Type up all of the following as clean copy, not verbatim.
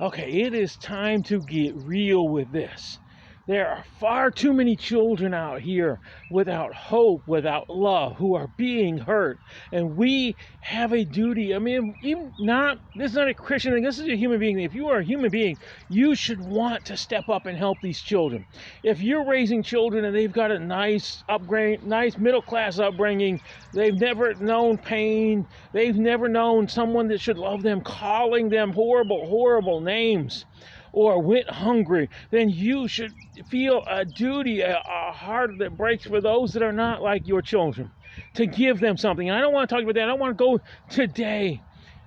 Okay, it is time to get real with this. There are far too many children out here without hope, without love, who are being hurt. And we have a duty. I mean, even not, this is not a Christian thing, this is a human being thing. If you are a human being, you should want to step up and help these children. If you're raising children and they've got a nice upbringing, nice middle class upbringing, they've never known pain, they've never known someone that should love them, calling them horrible, horrible names, or went hungry, then you should feel a duty, a heart that breaks for those that are not like your children, to give them something. And I don't want to talk about that. I don't want to go today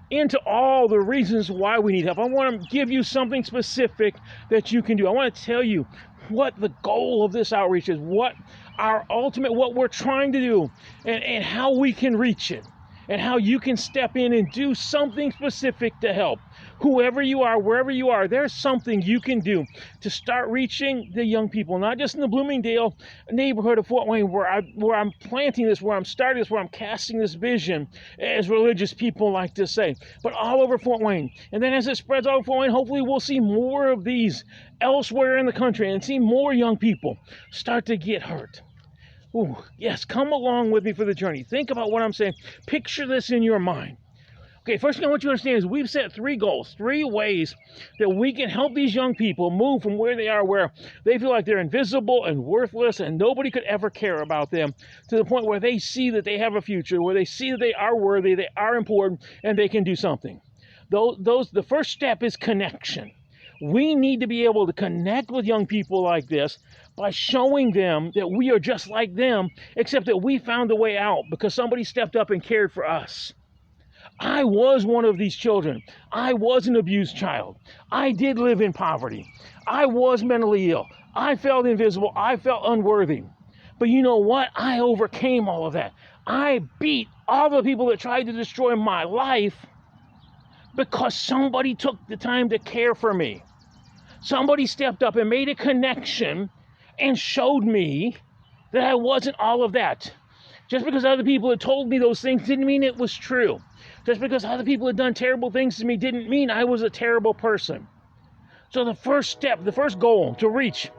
into all the reasons why we need help. I want to give you something specific that you can do. I want to tell you what the goal of this outreach is, what our ultimate, what we're trying to do, and how we can reach it, and how you can step in and do something specific to help. Whoever you are, wherever you are, there's something you can do to start reaching the young people, not just in the Bloomingdale neighborhood of Fort Wayne, where I'm planting this, where I'm starting this, where I'm casting this vision, as religious people like to say, but all over Fort Wayne. And then as it spreads all over Fort Wayne, hopefully we'll see more of these elsewhere in the country and see more young people start to get hurt. Ooh, yes, come along with me for the journey. Think about what I'm saying. Picture this in your mind. Okay, first thing I want you to understand is we've set 3 goals, 3 ways that we can help these young people move from where they are, where they feel like they're invisible and worthless and nobody could ever care about them, to the point where they see that they have a future, where they see that they are worthy, they are important, and they can do something. The first step is connection. We need to be able to connect with young people like this by showing them that we are just like them, except that we found a way out because somebody stepped up and cared for us. I was one of these children. I was an abused child. I did live in poverty. I was mentally ill. I felt invisible. I felt unworthy. But you know what? I overcame all of that. I beat all the people that tried to destroy my life because somebody took the time to care for me. Somebody stepped up and made a connection and showed me that I wasn't all of that. Just because other people had told me those things didn't mean it was true. Just because other people had done terrible things to me didn't mean I was a terrible person. So the first step, the first goal to reach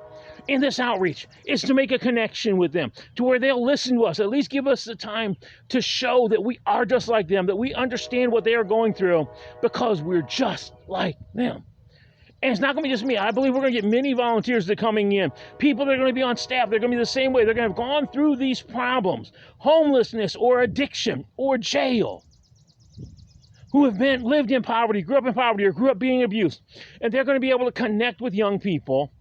in this outreach is to make a connection with them, to where they'll listen to us, at least give us the time to show that we are just like them, that we understand what they are going through because we're just like them. And it's not going to be just me. I believe we're going to get many volunteers that are coming in. People that are going to be on staff, they're going to be the same way. They're going to have gone through these problems, homelessness or addiction or jail, who have lived in poverty, grew up in poverty, or grew up being abused. And they're going to be able to connect with young people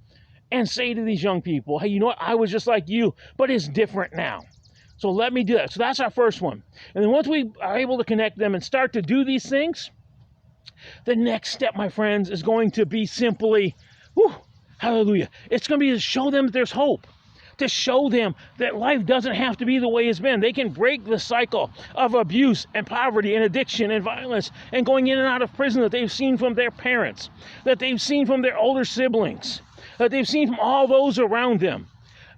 and say to these young people, hey, you know what? I was just like you, but it's different now. So let me do that. So that's our first one. And then once we are able to connect them and start to do these things, the next step, my friends, is going to be simply, hallelujah. It's going to be to show them that there's hope, to show them that life doesn't have to be the way it's been. They can break the cycle of abuse and poverty and addiction and violence and going in and out of prison that they've seen from their parents, that they've seen from their older siblings, that they've seen from all those around them.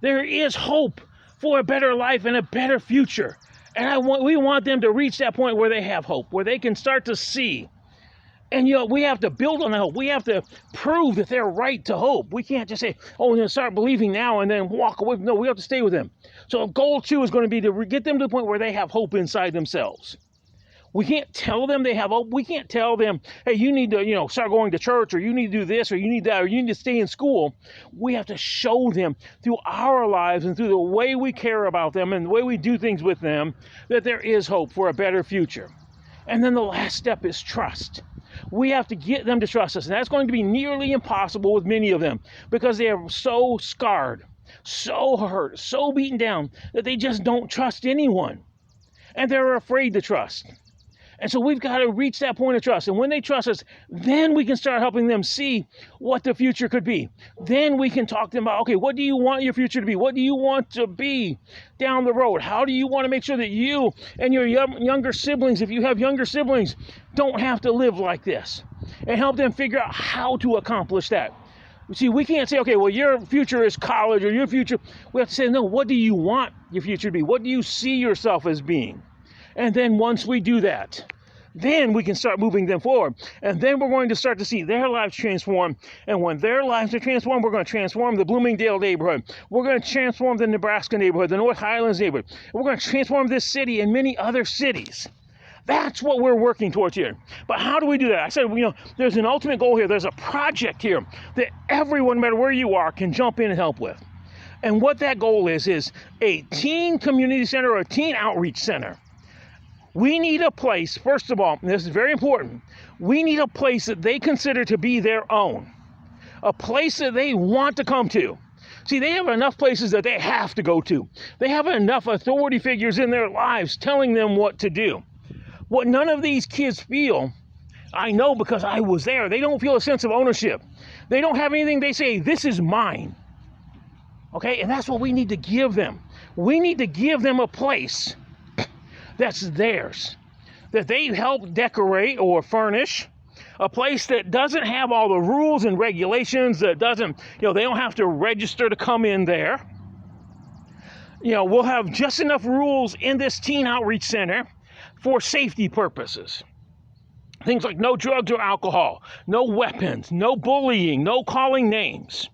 There is hope for a better life and a better future. And we want them to reach that point where they have hope, where they can start to see. And, we have to build on that hope. We have to prove that they're right to hope. We can't just say, we're going to start believing now and then walk away. No, we have to stay with them. So goal 2 is going to be to get them to the point where they have hope inside themselves. We can't tell them they have hope. We can't tell them, hey, you need to, start going to church, or you need to do this, or you need that, or you need to stay in school. We have to show them through our lives and through the way we care about them and the way we do things with them that there is hope for a better future. And then the last step is trust. We have to get them to trust us. And that's going to be nearly impossible with many of them because they are so scarred, so hurt, so beaten down that they just don't trust anyone. And they're afraid to trust. And so we've got to reach that point of trust. And when they trust us, then we can start helping them see what the future could be. Then we can talk to them about, okay, what do you want your future to be? What do you want to be down the road? How do you want to make sure that you and your younger siblings, if you have younger siblings, don't have to live like this? And help them figure out how to accomplish that. See, we can't say, okay, well, your future is college or your future. We have to say, no, what do you want your future to be? What do you see yourself as being? And then once we do that, Then we can start moving them forward. And then we're going to start to see their lives transform. And when their lives are transformed, we're going to transform the Bloomingdale neighborhood. We're going to transform the Nebraska neighborhood, the North Highlands neighborhood. We're going to transform this city and many other cities. That's what we're working towards here. But how do we do that? I said, there's an ultimate goal here. There's a project here that everyone, no matter where you are, can jump in and help with. And what that goal is a teen community center or a teen outreach center. We need a place, first of all, and this is very important, we need a place that they consider to be their own. A place that they want to come to. See, they have enough places that they have to go to. They have enough authority figures in their lives telling them what to do. What none of these kids feel, I know because I was there, they don't feel a sense of ownership. They don't have anything they say, this is mine. Okay, and that's what we need to give them. We need to give them a place that's theirs, that they help decorate or furnish, a place that doesn't have all the rules and regulations, that doesn't, they don't have to register to come in there. We'll have just enough rules in this teen outreach center for safety purposes. Things like no drugs or alcohol, no weapons, no bullying, no calling names.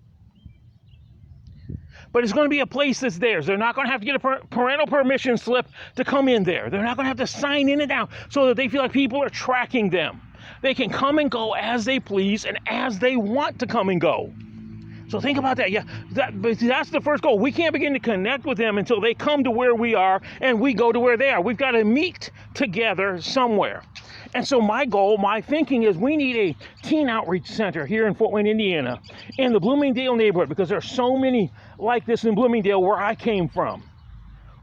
But it's going to be a place that's theirs. They're not going to have to get a parental permission slip to come in there. They're not going to have to sign in and out so that they feel like people are tracking them. They can come and go as they please and as they want to come and go. So think about that. Yeah, that's the first goal. We can't begin to connect with them until they come to where we are and we go to where they are. We've got to meet together somewhere. And so my goal, my thinking is we need a teen outreach center here in Fort Wayne, Indiana, in the Bloomingdale neighborhood, because there are so many like this in Bloomingdale where I came from.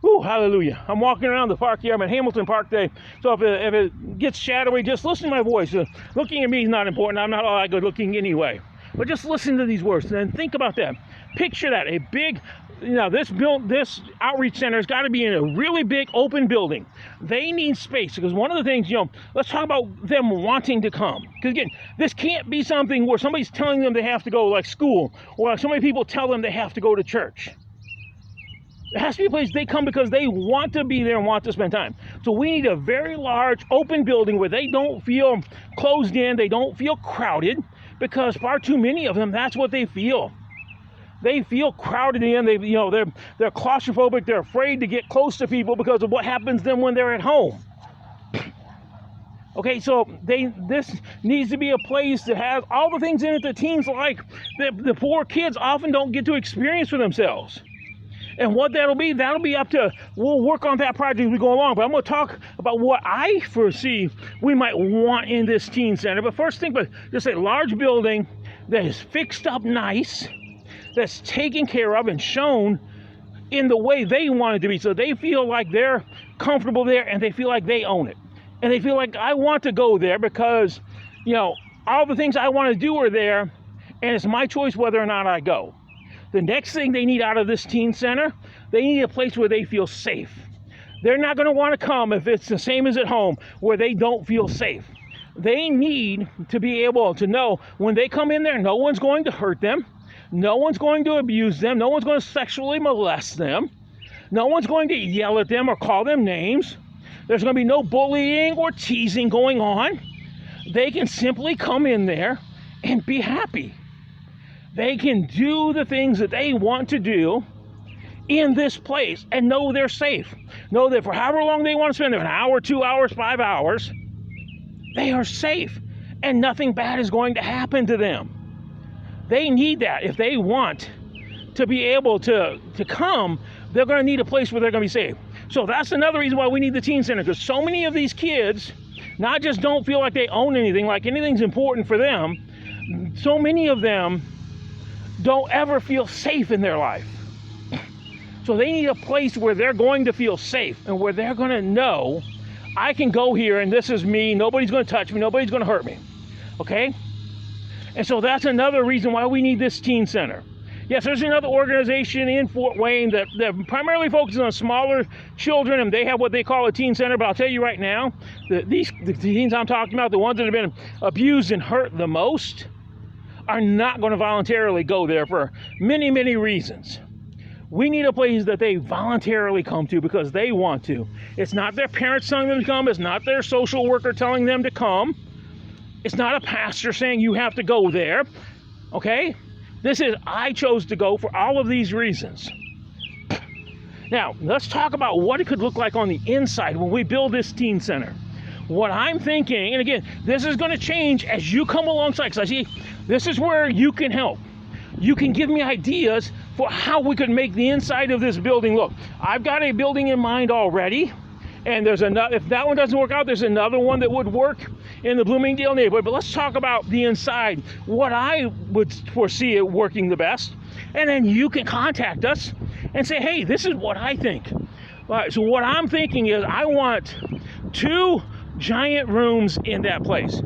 Ooh, hallelujah. I'm walking around the park here. I'm at Hamilton Park Day. So if it gets shadowy, just listen to my voice. Looking at me is not important. I'm not all that good looking anyway. But just listen to these words and think about that. Picture that, a big, this outreach center has got to be in a really big open building. They need space because one of the things, let's talk about them wanting to come. Because again, this can't be something where somebody's telling them they have to go like school, or like so many people tell them they have to go to church. It has to be a place they come because they want to be there and want to spend time. So we need a very large open building where they don't feel closed in, they don't feel crowded, because far too many of them, that's what they feel. They feel crowded in. They're claustrophobic. They're afraid to get close to people because of what happens to them when they're at home. Okay, so this needs to be a place that has all the things in it that teens like that the poor kids often don't get to experience for themselves. And what that'll be up to, we'll work on that project as we go along. But I'm going to talk about what I foresee we might want in this teen center. But first, think about just a large building that is fixed up nice, that's taken care of and shown in the way they want it to be. So they feel like they're comfortable there and they feel like they own it. And they feel like I want to go there because, all the things I want to do are there and it's my choice whether or not I go. The next thing they need out of this teen center, they need a place where they feel safe. They're not going to want to come if it's the same as at home where they don't feel safe. They need to be able to know when they come in there, no one's going to hurt them. No one's going to abuse them. No one's going to sexually molest them. No one's going to yell at them or call them names. There's going to be no bullying or teasing going on. They can simply come in there and be happy. They can do the things that they want to do in this place and know they're safe. Know that for however long they want to spend there, an hour, 2 hours, 5 hours, they are safe and nothing bad is going to happen to them. They need that. If they want to be able to come, they're going to need a place where they're going to be safe. So that's another reason why we need the teen center, because so many of these kids not just don't feel like they own anything, like anything's important for them, so many of them don't ever feel safe in their life. So they need a place where they're going to feel safe and where they're going to know, I can go here and this is me, nobody's going to touch me, nobody's going to hurt me. Okay? And so that's another reason why we need this teen center. Yes, there's another organization in Fort Wayne that primarily focuses on smaller children, and they have what they call a teen center. But I'll tell you right now, the teens I'm talking about, the ones that have been abused and hurt the most, are not going to voluntarily go there for many, many reasons. We need a place that they voluntarily come to because they want to. It's not their parents telling them to come. It's not their social worker telling them to come. It's not a pastor saying you have to go there. Okay? This is, I chose to go for all of these reasons. Now, let's talk about what it could look like on the inside when we build this teen center. What I'm thinking, and again, this is going to change as you come alongside, because I see this is where you can help. You can give me ideas for how we could make the inside of this building look. I've got a building in mind already, and there's another, if that one doesn't work out, there's another one that would work in the Bloomingdale neighborhood. But let's talk about the inside, what I would foresee it working the best. And then you can contact us and say, hey, this is what I think. All right, so what I'm thinking is I want 2 giant rooms in that place.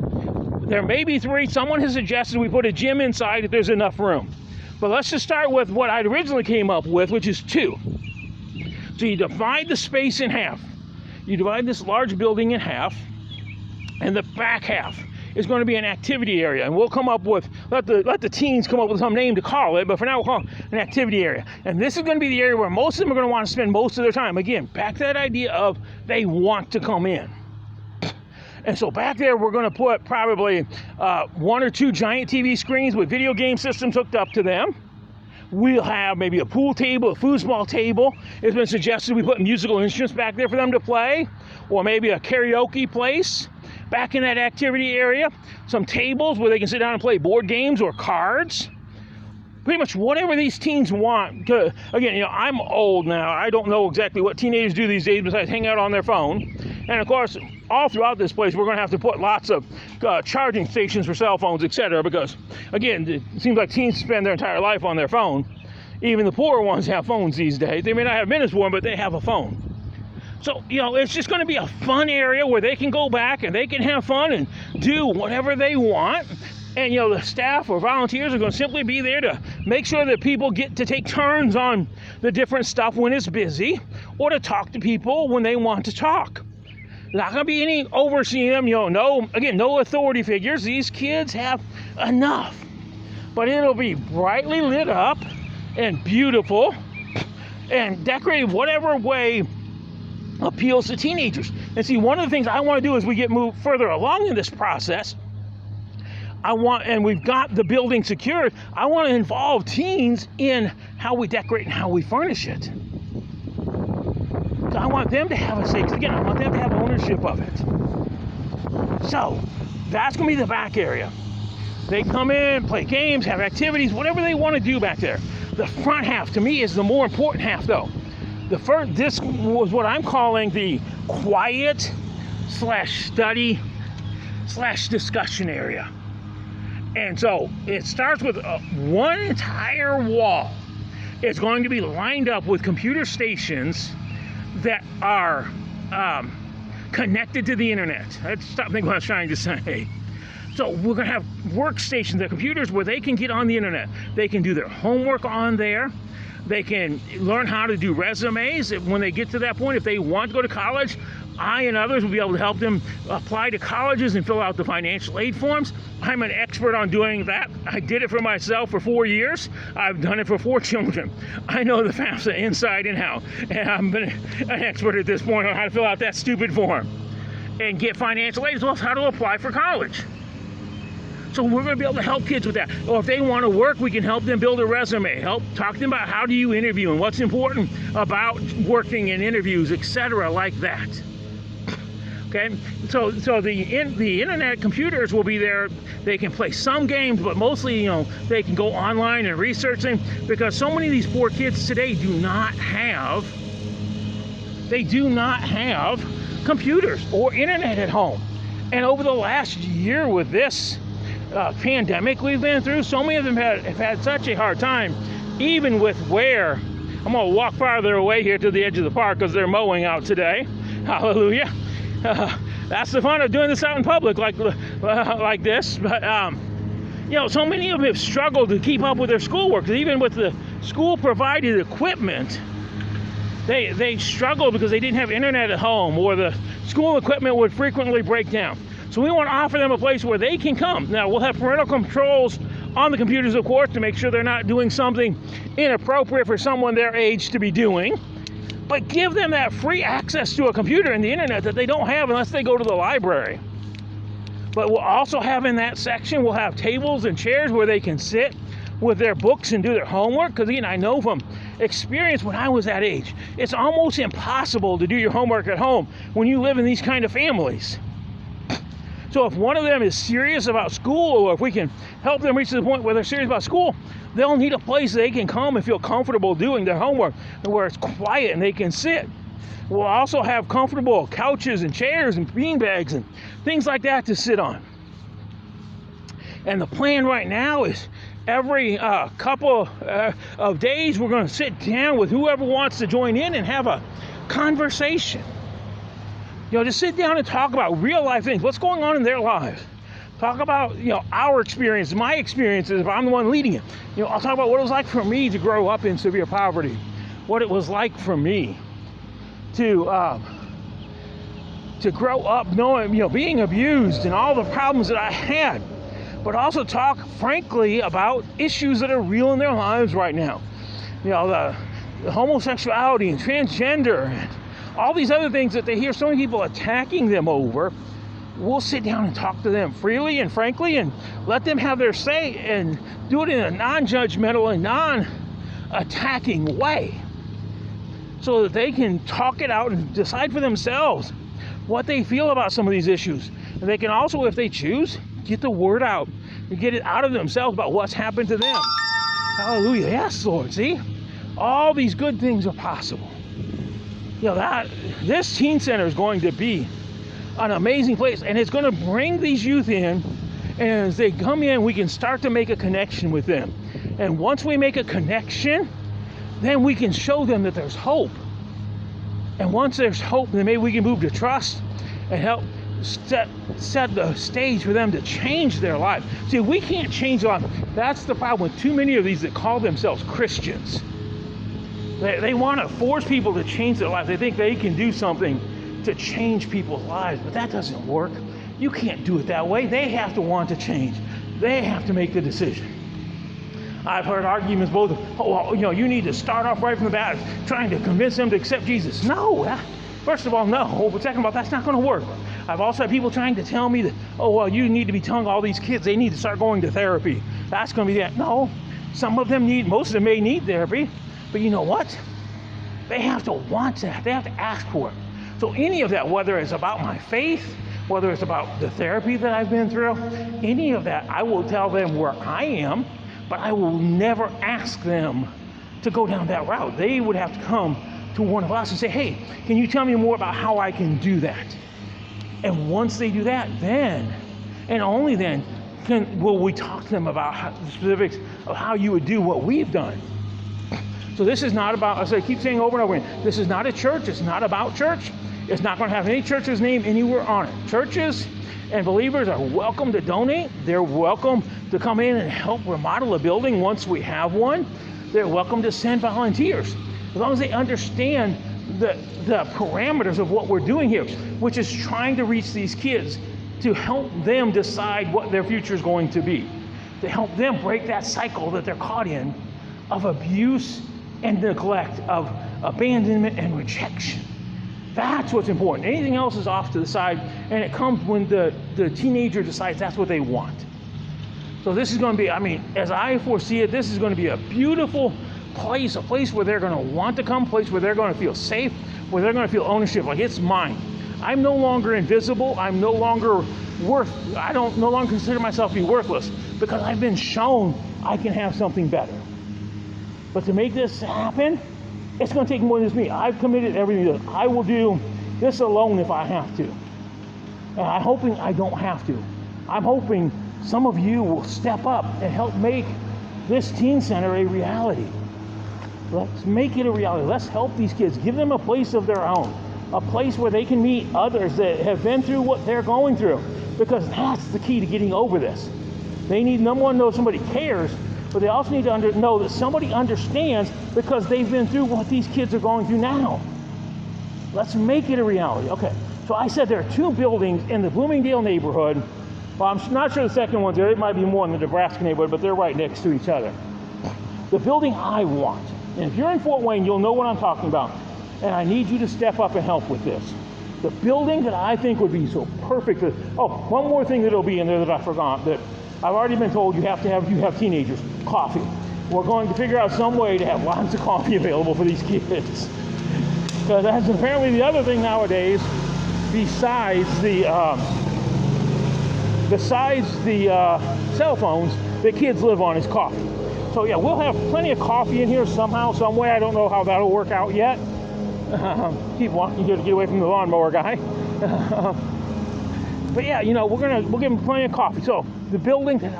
There may be 3. Someone has suggested we put a gym inside if there's enough room. But let's just start with what I originally came up with, which is 2. So you divide the space in half. You divide this large building in half, and the back half is going to be an activity area. And we'll come up with, let the teens come up with some name to call it, but for now we'll call it an activity area. And this is going to be the area where most of them are going to want to spend most of their time. Again, back to that idea of they want to come in. And so back there, we're going to put probably 1 or 2 giant TV screens with video game systems hooked up to them. We'll have maybe a pool table, a foosball table. It's been suggested we put musical instruments back there for them to play, or maybe a karaoke place back in that activity area. Some tables where they can sit down and play board games or cards. Pretty much whatever these teens want. Again, I'm old now. I don't know exactly what teenagers do these days besides hang out on their phone. And of course, all throughout this place, we're going to have to put lots of charging stations for cell phones, etc. Because, again, it seems like teens spend their entire life on their phone. Even the poorer ones have phones these days. They may not have minutes for them, but they have a phone. So, it's just going to be a fun area where they can go back and they can have fun and do whatever they want. And, the staff or volunteers are going to simply be there to make sure that people get to take turns on the different stuff when it's busy, or to talk to people when they want to talk. Not going to be any overseeing them, no authority figures. These kids have enough. But it'll be brightly lit up and beautiful and decorated whatever way appeals to teenagers. And see, one of the things I want to do as we get moved further along in this process, and we've got the building secured, I want to involve teens in how we decorate and how we furnish it. I want them to have a say, because again, I want them to have ownership of it. So, that's going to be the back area. They come in, play games, have activities, whatever they want to do back there. The front half, to me, is the more important half, though. This was what I'm calling the quiet /study /discussion area. And so, it starts with one entire wall. It's going to be lined up with computer stations that are connected to the internet. Let's stop thinking what I was trying to say. So we're going to have workstations, the computers where they can get on the internet. They can do their homework on there. They can learn how to do resumes when they get to that point. If they want to go to college, I and others will be able to help them apply to colleges and fill out the financial aid forms. I'm an expert on doing that. I did it for myself for 4 years. I've done it for 4 children. I know the FAFSA inside and out. And I'm an expert at this point on how to fill out that stupid form and get financial aid, as well as how to apply for college. So we're going to be able to help kids with that. Or if they want to work, we can help them build a resume, help talk to them about how do you interview and what's important about working in interviews, etc., like that. Okay, so the internet computers will be there. They can play some games, but mostly, they can go online and research them, because so many of these poor kids today do not have computers or internet at home. And over the last year with this pandemic we've been through, so many of them have had such a hard time, even with where, I'm going to walk farther away here to the edge of the park because they're mowing out today. Hallelujah. That's the fun of doing this out in public like this. But, so many of them have struggled to keep up with their schoolwork. Even with the school-provided equipment, they struggled because they didn't have internet at home, or the school equipment would frequently break down. So we want to offer them a place where they can come. Now, we'll have parental controls on the computers, of course, to make sure they're not doing something inappropriate for someone their age to be doing. But give them that free access to a computer and the internet that they don't have unless they go to the library. But we'll also have in that section, we'll have tables and chairs where they can sit with their books and do their homework. Because again, I know from experience when I was that age, it's almost impossible to do your homework at home when you live in these kind of families. So if one of them is serious about school, or if we can help them reach to the point where they're serious about school, they'll need a place they can come and feel comfortable doing their homework, where it's quiet and they can sit. We'll also have comfortable couches and chairs and beanbags and things like that to sit on. And the plan right now is every couple of days, we're going to sit down with whoever wants to join in and have a conversation. Just sit down and talk about real life things. What's going on in their lives? Talk about, our experience, my experiences, if I'm the one leading it. I'll talk about what it was like for me to grow up in severe poverty. What it was like for me to grow up knowing, being abused and all the problems that I had. But also talk frankly about issues that are real in their lives right now. The homosexuality and transgender and all these other things that they hear so many people attacking them over. We'll sit down and talk to them freely and frankly and let them have their say and do it in a non-judgmental and non-attacking way, so that they can talk it out and decide for themselves what they feel about some of these issues. And they can also, if they choose, get the word out and get it out of themselves about what's happened to them. Hallelujah. Yes, Lord. See? All these good things are possible. This teen center is going to be an amazing place, and it's going to bring these youth in, and as they come in, we can start to make a connection with them. And once we make a connection, then we can show them that there's hope. And once there's hope, then maybe we can move to trust and help set the stage for them to change their life. See, we can't change life. That's the problem with too many of these that call themselves Christians. They want to force people to change their life. They think they can do something to change people's lives, but that doesn't work. You can't do it that way. They have to want to change. They have to make the decision. I've heard arguments both, you need to start off right from the bat trying to convince them to accept Jesus. No, first of all, no. But second of all, that's not going to work. I've also had people trying to tell me that, you need to be telling all these kids they need to start going to therapy. That's going to be that. No, most of them may need therapy. But you know what? They have to want that. They have to ask for it. So any of that, whether it's about my faith, whether it's about the therapy that I've been through, any of that, I will tell them where I am, but I will never ask them to go down that route. They would have to come to one of us and say, hey, can you tell me more about how I can do that? And once they do that, then, and only then, will we talk to them about the specifics of how you would do what we've done. So this is not about, as I keep saying over and over again, this is not a church. It's not about church. It's not going to have any church's name anywhere on it. Churches and believers are welcome to donate. They're welcome to come in and help remodel a building once we have one. They're welcome to send volunteers, as long as they understand the parameters of what we're doing here, which is trying to reach these kids to help them decide what their future is going to be, to help them break that cycle that they're caught in of abuse and neglect, of abandonment and rejection. That's what's important. Anything else is off to the side, and it comes when the teenager decides that's what they want. So this is going to be, as I foresee it, this is going to be a beautiful place, a place where they're going to want to come, a place where they're going to feel safe, where they're going to feel ownership, like it's mine. I'm no longer invisible. I'm no longer I don't no longer consider myself to be worthless, because I've been shown I can have something better. But to make this happen, it's going to take more than just me. I've committed everything that I will do this alone if I have to. And I'm hoping I don't have to. I'm hoping some of you will step up and help make this teen center a reality. Let's make it a reality. Let's help these kids. Give them a place of their own. A place where they can meet others that have been through what they're going through. Because that's the key to getting over this. They need, number one, know somebody cares, but they also need to know that somebody understands, because they've been through what these kids are going through now. Let's make it a reality. Okay, so I said there are 2 buildings in the Bloomingdale neighborhood, Well, I'm not sure the second one's there. It might be more in the Nebraska neighborhood, but they're right next to each other. The building I want, and if you're in Fort Wayne, you'll know what I'm talking about, and I need you to step up and help with this. The building that I think would be so perfect. Oh, one more thing that'll be in there that I forgot, that I've already been told you have teenagers, coffee. We're going to figure out some way to have lots of coffee available for these kids. Because that's apparently the other thing nowadays, besides the cell phones that kids live on, is coffee. So yeah, we'll have plenty of coffee in here somehow, some way. I don't know how that'll work out yet. Keep walking here to get away from the lawnmower guy. But yeah, you know, we'll give them plenty of coffee. So the building that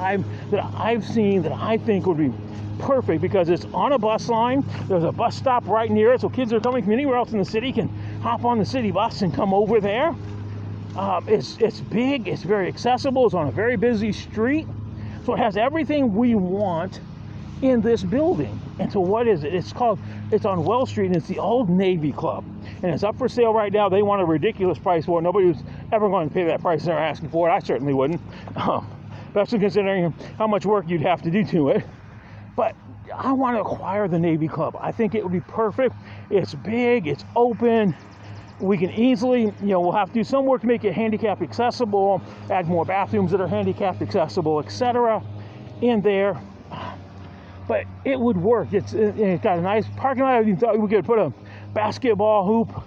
I've seen that I think would be perfect, because it's on a bus line. There's a bus stop right near it, so kids that are coming from anywhere else in the city can hop on the city bus and come over there. It's big, it's very accessible, it's on a very busy street, so it has everything we want in this building. And so what is it? It's on Wells Street, and it's the old Navy Club, and it's up for sale right now. They want a ridiculous price for it. Nobody was ever going to pay that price they're asking for it. I certainly wouldn't, especially considering how much work you'd have to do to it. But I want to acquire the Navy Club. I think it would be perfect. It's big, it's open. We can easily, we'll have to do some work to make it handicap accessible, add more bathrooms that are handicap accessible, etc. in there. But it would work. It's got a nice parking lot. We could put a basketball hoop,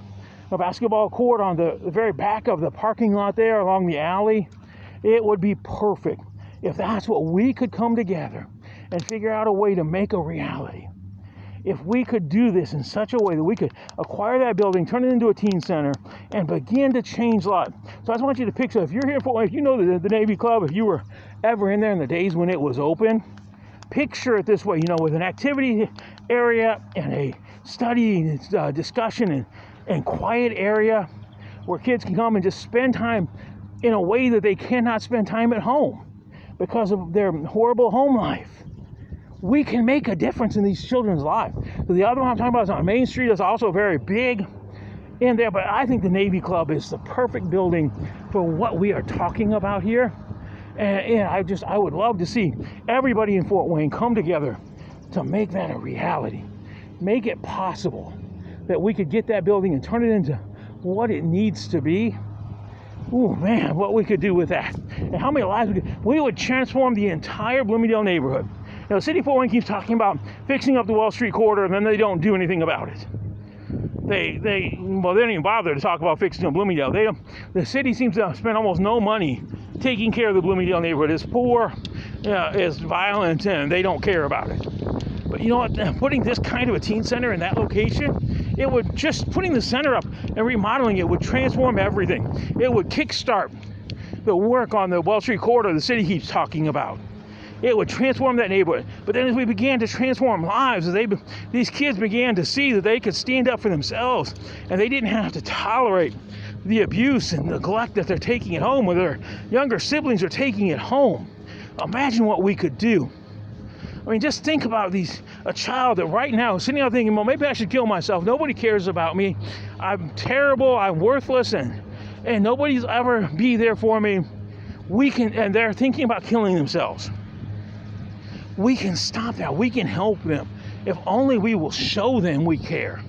a basketball court on the very back of the parking lot there along the alley. It would be perfect if that's what we could come together and figure out a way to make a reality. If we could do this in such a way that we could acquire that building, turn it into a teen center, and begin to change lives. So I just want you to picture, if you're here for, if you know the Navy Club, if you were ever in there in the days when it was open, picture it this way, with an activity area and a study, discussion, and quiet area where kids can come and just spend time in a way that they cannot spend time at home because of their horrible home life. We can make a difference in these children's lives. So the other one I'm talking about is on Main Street. It's also very big in there, but I think the Navy Club is the perfect building for what we are talking about here. And I would love to see everybody in Fort Wayne come together to make that a reality. Make it possible that we could get that building and turn it into what it needs to be. Oh man, what we could do with that. And how many lives we would transform the entire Bloomingdale neighborhood. The city of Fort Wayne keeps talking about fixing up the Wall Street corridor, and then they don't do anything about it. They don't even bother to talk about fixing up Bloomingdale. The city seems to spend almost no money taking care of the Bloomingdale neighborhood. It's poor, it's violent, and they don't care about it. But you know what? Putting this kind of a teen center in that location, it would just, putting the center up and remodeling it would transform everything. It would kickstart the work on the Wall Street corridor the city keeps talking about. It would transform that neighborhood. But then as we began to transform lives, as these kids began to see that they could stand up for themselves and they didn't have to tolerate the abuse and neglect that they're taking at home, or their younger siblings are taking at home. Imagine what we could do. I mean, just think about a child that right now is sitting out thinking, well, maybe I should kill myself. Nobody cares about me. I'm terrible. I'm worthless, and nobody's ever be there for me. And they're thinking about killing themselves. We can stop that. We can help them if only we will show them we care.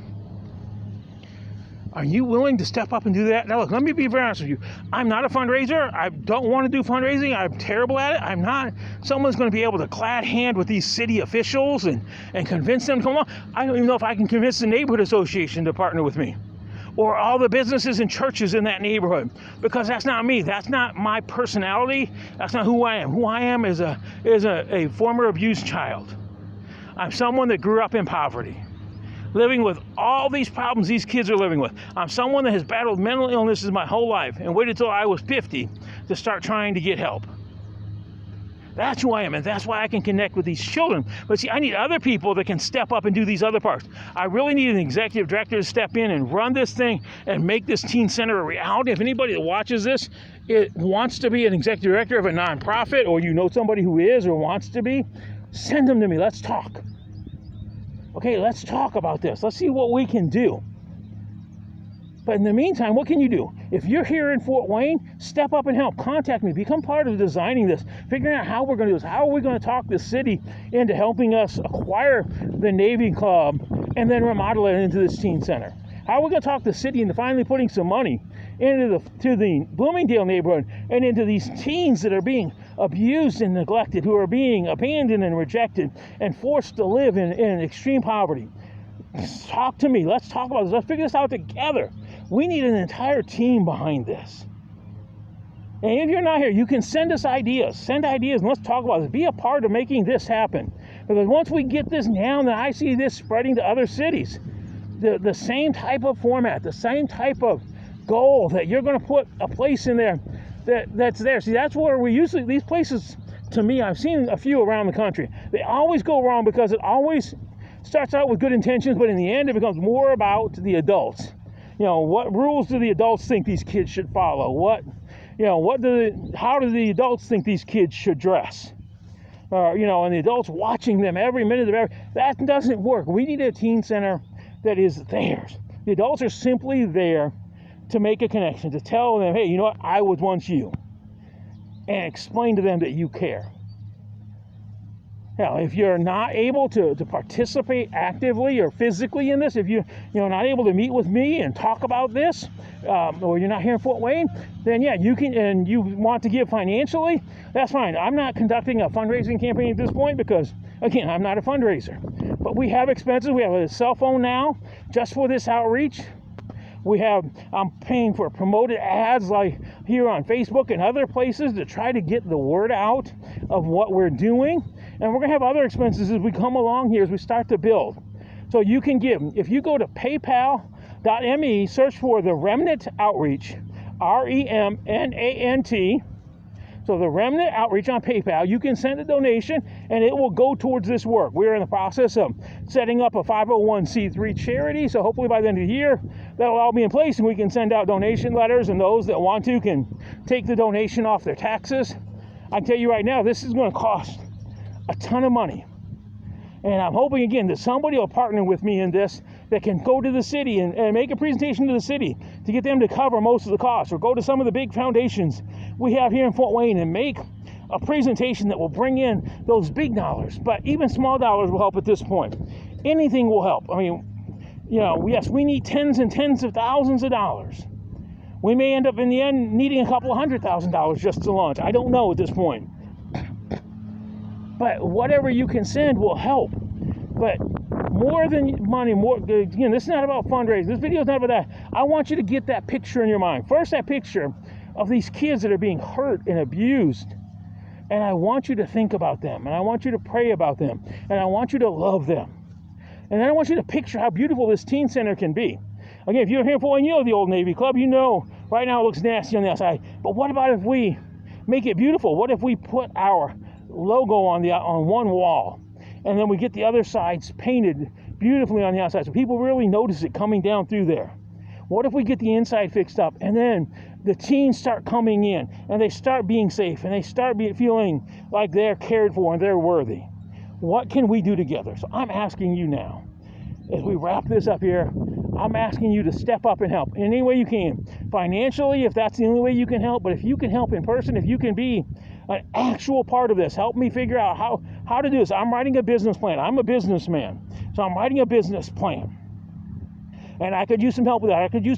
Are you willing to step up and do that? Now, look, let me be very honest with you. I'm not a fundraiser. I don't want to do fundraising. I'm terrible at it. I'm not someone's going to be able to glad hand with these city officials and convince them to come along. I don't even know if I can convince the neighborhood association to partner with me, or all the businesses and churches in that neighborhood, because that's not me. That's not my personality. That's not who I am. Who I am is a former abused child. I'm someone that grew up in poverty, living with all these problems these kids are living with. I'm someone that has battled mental illnesses my whole life and waited till I was 50 to start trying to get help. That's who I am, and that's why I can connect with these children. But see, I need other people that can step up and do these other parts. I really need an executive director to step in and run this thing and make this teen center a reality. If anybody that watches this wants to be an executive director of a nonprofit, or you know somebody who is or wants to be, send them to me. Let's talk. Okay, let's talk about this. Let's see what we can do. But in the meantime, what can you do? If you're here in Fort Wayne, step up and help. Contact me. Become part of designing this. Figuring out how we're going to do this. How are we going to talk the city into helping us acquire the Navy Club and then remodel it into this teen center? How are we going to talk the city into finally putting some money into the Bloomingdale neighborhood and into these teens that are being abused and neglected, who are being abandoned and rejected and forced to live in extreme poverty? Talk to me. Let's talk about this. Let's figure this out together. We need an entire team behind this. And if you're not here, you can send us ideas. Send ideas and let's talk about this. Be a part of making this happen. Because once we get this down, then I see this spreading to other cities. The same type of format, the same type of goal that you're going to put a place in there that's there. See, that's where we usually, these places, to me, I've seen a few around the country. They always go wrong because it always starts out with good intentions, but in the end, it becomes more about the adults. What rules do the adults think these kids should follow? How do the adults think these kids should dress? And the adults watching them every minute of that doesn't work. We need a teen center that is theirs. The adults are simply there to make a connection, to tell them, hey, you know what, I was once you, and explain to them that you care. Now, if you're not able to participate actively or physically in this, if you're not able to meet with me and talk about this, or you're not here in Fort Wayne, then yeah, you can, and you want to give financially, that's fine. I'm not conducting a fundraising campaign at this point because, again, I'm not a fundraiser. But we have expenses. We have a cell phone now just for this outreach. I'm paying for promoted ads like here on Facebook and other places to try to get the word out of what we're doing. And we're going to have other expenses as we come along here, as we start to build. So you can give. If you go to paypal.me, search for the Remnant Outreach, REMNANT. So the Remnant Outreach on PayPal, you can send a donation and it will go towards this work. We're in the process of setting up a 501c3 charity. So hopefully by the end of the year, that'll all be in place and we can send out donation letters, and those that want to can take the donation off their taxes. I can tell you right now, this is going to cost a ton of money. And I'm hoping, again, that somebody will partner with me in this that can go to the city and make a presentation to the city to get them to cover most of the costs, or go to some of the big foundations we have here in Fort Wayne and make a presentation that will bring in those big dollars. But even small dollars will help at this point. Anything will help. I mean, yes, we need tens and tens of thousands of dollars. We may end up in the end needing a couple of $100,000 just to launch. I don't know at this point. But whatever you can send will help. But more than money, this is not about fundraising. This video is not about that. I want you to get that picture in your mind. First, that picture of these kids that are being hurt and abused. And I want you to think about them. And I want you to pray about them. And I want you to love them. And then I want you to picture how beautiful this teen center can be. Again, if you're here for the old Navy Club, right now it looks nasty on the outside. But what about if we make it beautiful? What if we put our logo on one wall, and then we get the other sides painted beautifully on the outside so people really notice it coming down through there? What if we get the inside fixed up, and then the teens start coming in and they start being safe and they start feeling like they're cared for and they're worthy? What can we do together? So I'm asking you now, as we wrap this up here, I'm asking you to step up and help in any way you can. Financially, if that's the only way you can help, but if you can help in person, if you can be an actual part of this, help me figure out how to do this. I'm writing a business plan. I'm a businessman, so I'm writing a business plan. And I could use some help with that. I could use